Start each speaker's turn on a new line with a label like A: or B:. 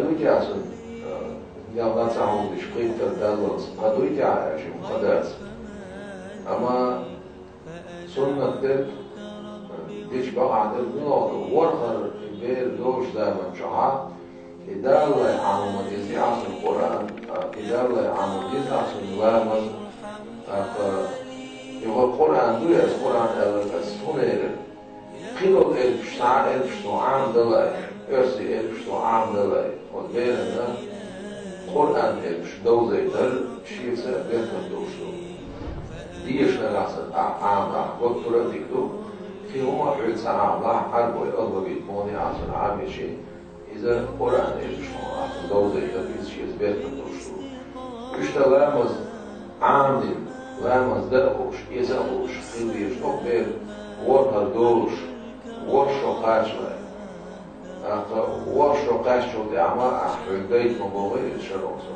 A: قدويتي أصلا يلا تعود شقيت تدلس قدويتي عايش مقدس أما سنة دل ديش بقى عدل نوض ورخر بير دوش زمن شعا إدالة عن مديزي عصر القرآن إدالة عن مديزي عصر الوامز يقول القرآن دوية القرآن السنة قيلوا ألف عام دلائي أرسي ألف عام دلائي والبيرنا قرآن ألف دوزي دل شيفسة بيرنا دوشو ديش نغاسل عام وقت رديكتو في هما حيث سنعام لا حرب ويقضوا بيتموني عصر عامشي إذا قرآن ألف عام دوزي دل شيفسة بيرنا دوشو يشتغل عام دل لامز دقوش يزقوش خليش أقبل ورهر دوش ورشو قاشوة ورشو قاشو دعما أحرق بيت مبوغي الشرطو